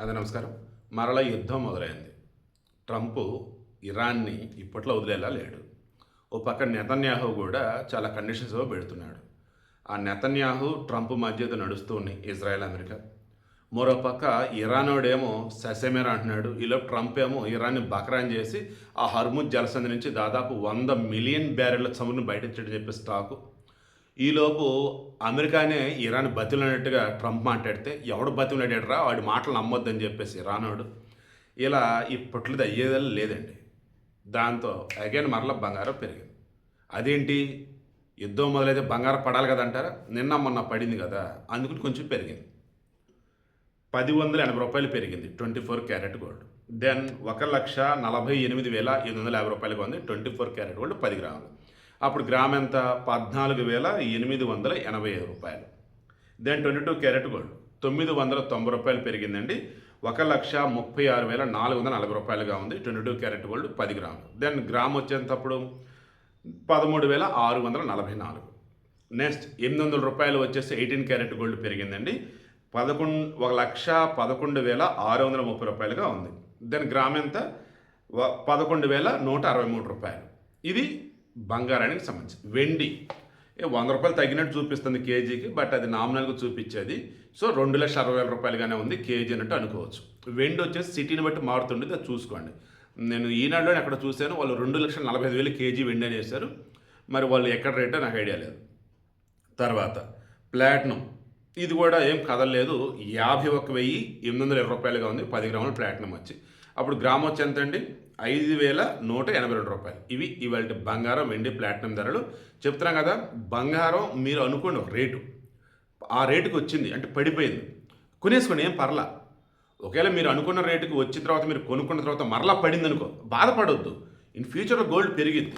అదే నమస్కారం. మరలా యుద్ధం మొదలైంది. ట్రంప్ ఇరాన్ని ఇప్పట్లో వదిలేలా లేడు. ఓ పక్క నెతన్యాహు కూడా చాలా కండిషన్స్ పెడుతున్నాడు. ఆ నెతన్యాహు ట్రంప్ మధ్య ఏదో నడుస్తూ ఉన్నాయి ఇజ్రాయెల్ అమెరికా. మరో పక్క ఇరానోడేమో ససెమేర్ అంటున్నాడు. ఈలోపు ట్రంప్ ఏమో ఇరాన్ని బకరాన్ చేసి ఆ హర్ముజ్ జలసంధి నుంచి దాదాపు 100 మిలియన్ బ్యారెళ్ల చమురును బయటించడం చెప్పేసి టాకు. ఈలోపు అమెరికానే ఇరాన్ బతిలాడినట్టుగా ట్రంప్ మాట్లాడితే ఎవడు బతిలాడాడురా వాడి మాటలు నమ్మొద్దని చెప్పేసి ఇరానోడు. ఇలా ఇప్పట్లది అయ్యేదే లేదండి. దాంతో అగైన్ మరల బంగారం పెరిగింది. అదేంటి, యుద్ధం మొదలైతే బంగారం పడాలి కదా అంటారా? నిన్న మొన్న పడింది కదా, అందుకని కొంచెం పెరిగింది. 1080 రూపాయలు పెరిగింది 24 క్యారెట్ గోల్డ్. దెన్ 1,48,850 ఉంది 24 క్యారెట్ గోల్డ్ 10 గ్రాములు. అప్పుడు గ్రామ్ ఎంత? 14,885 రూపాయలు. దెన్ 22 క్యారెట్ గోల్డ్ 990 రూపాయలు పెరిగిందండి. 1,36,440 రూపాయలుగా ఉంది 22 క్యారెట్ గోల్డ్ 10 గ్రాములు. దెన్ గ్రామ్ వచ్చేటప్పుడు 13,644. నెక్స్ట్ 800 రూపాయలు వచ్చేసి 18 క్యారెట్ గోల్డ్ పెరిగిందండి. 1,11,630 రూపాయలుగా ఉంది. దెన్ గ్రామ్ ఎంత? 11,163 రూపాయలు. ఇది బంగారానికి సంబంధించి. వెండి 100 రూపాయలు తగ్గినట్టు చూపిస్తుంది కేజీకి, బట్ అది నామినల్గా చూపించేది. సో 2,60,000 రూపాయలుగానే ఉంది కేజీ అన్నట్టు అనుకోవచ్చు. వెండి వచ్చేసి సిటీని బట్టి మారుతుండేది, అది చూసుకోండి. నేను ఈనాడులో అక్కడ చూశాను, వాళ్ళు 2,45,000 కేజీ వెండి అని వేశారు. మరి వాళ్ళు ఎక్కడ రేటో నాకు ఐడియా లేదు. తర్వాత ప్లాటినం, ఇది కూడా ఏం కదలలేదు. 51,820 రూపాయలుగా ఉంది 10 గ్రాముల ప్లాటినం వచ్చి. అప్పుడు గ్రామ్ వచ్చి ఎంత అండి? 5,182 రూపాయలు. ఇవి ఇవాళ బంగారం, వెండి, ప్లాటినం ధరలు. చెప్తున్నాం కదా, బంగారం మీరు అనుకోండి ఒక రేటు, ఆ రేటుకి వచ్చింది అంటే పడిపోయింది, కొనేసుకోండి, ఏం పర్లా. ఒకవేళ మీరు అనుకున్న రేటుకి వచ్చిన తర్వాత మీరు కొనుక్కున్న తర్వాత మరలా పడింది అనుకో, బాధపడొద్దు. ఇన్ ఫ్యూచర్లో గోల్డ్ పెరిగిద్ది.